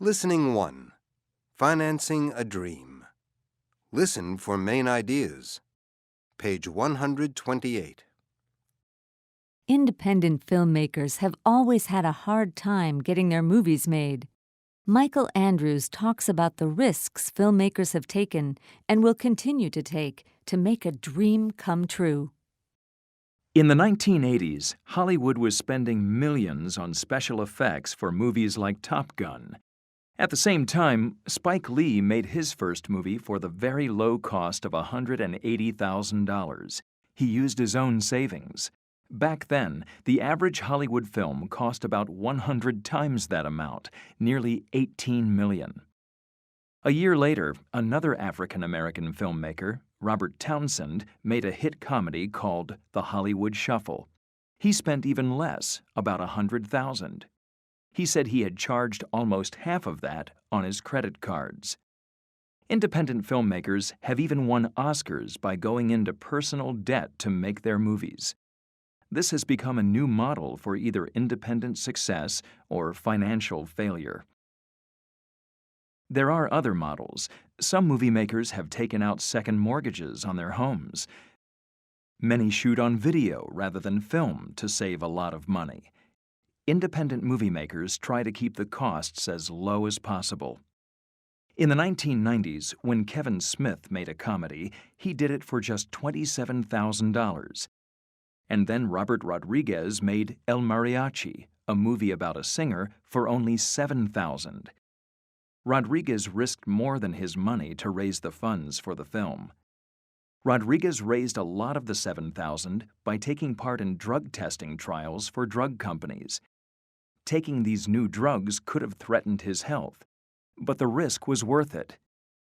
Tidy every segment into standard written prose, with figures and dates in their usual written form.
Listening 1. Financing a Dream. Listen for main ideas. Page 128. Independent filmmakers have always had a hard time getting their movies made. Michael Andrews talks about the risks filmmakers have taken and will continue to take to make a dream come true. In the 1980s, Hollywood was spending millions on special effects for movies like Top Gun. At the same time, Spike Lee made his first movie for the very low cost of $180,000. He used his own savings. Back then, the average Hollywood film cost about 100 times that amount, nearly $18 million. A year later, another African-American filmmaker, Robert Townsend, made a hit comedy called The Hollywood Shuffle. He spent even less, about $100,000. He said he had charged almost half of that on his credit cards. Independent filmmakers have even won Oscars by going into personal debt to make their movies. This has become a new model for either independent success or financial failure. There are other models. Some movie makers have taken out second mortgages on their homes. Many shoot on video rather than film to save a lot of money. Independent movie makers try to keep the costs as low as possible. In the 1990s, when Kevin Smith made a comedy, he did it for just $27,000. And then Robert Rodriguez made El Mariachi, a movie about a singer, for only $7,000. Rodriguez risked more than his money to raise the funds for the film. Rodriguez raised a lot of the $7,000 by taking part in drug testing trials for drug companies. Taking these new drugs could have threatened his health, but the risk was worth it.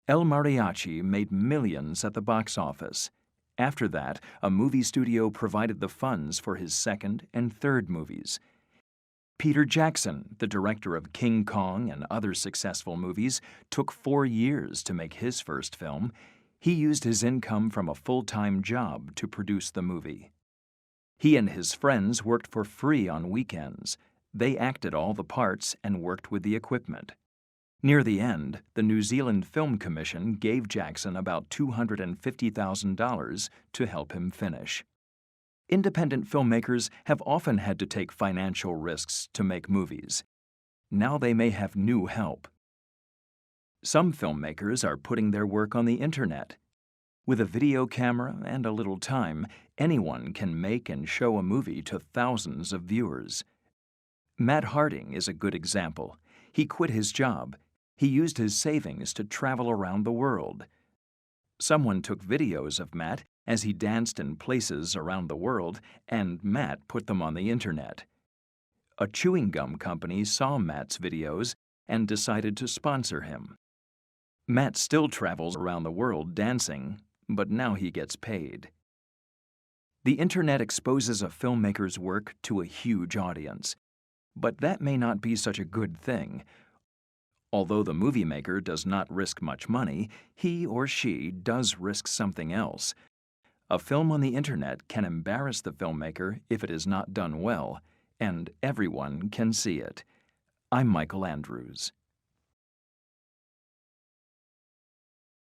El Mariachi made millions at the box office. After that, a movie studio provided the funds for his second and third movies. Peter Jackson, the director of King Kong and other successful movies, took 4 years to make his first film. He used his income from a full-time job to produce the movie. He and his friends worked for free on weekends. They acted all the parts and worked with the equipment. Near the end, the New Zealand Film Commission gave Jackson about $250,000 to help him finish. Independent filmmakers have often had to take financial risks to make movies. Now they may have new help. Some filmmakers are putting their work on the internet. With a video camera and a little time, anyone can make and show a movie to thousands of viewers. Matt Harding is a good example. He quit his job. He used his savings to travel around the world. Someone took videos of Matt as he danced in places around the world, and Matt put them on the internet. A chewing gum company saw Matt's videos and decided to sponsor him. Matt still travels around the world dancing, but now he gets paid. The internet exposes a filmmaker's work to a huge audience. But that may not be such a good thing. Although the movie maker does not risk much money, he or she does risk something else. A film on the internet can embarrass the filmmaker if it is not done well, and everyone can see it. I'm Michael Andrews.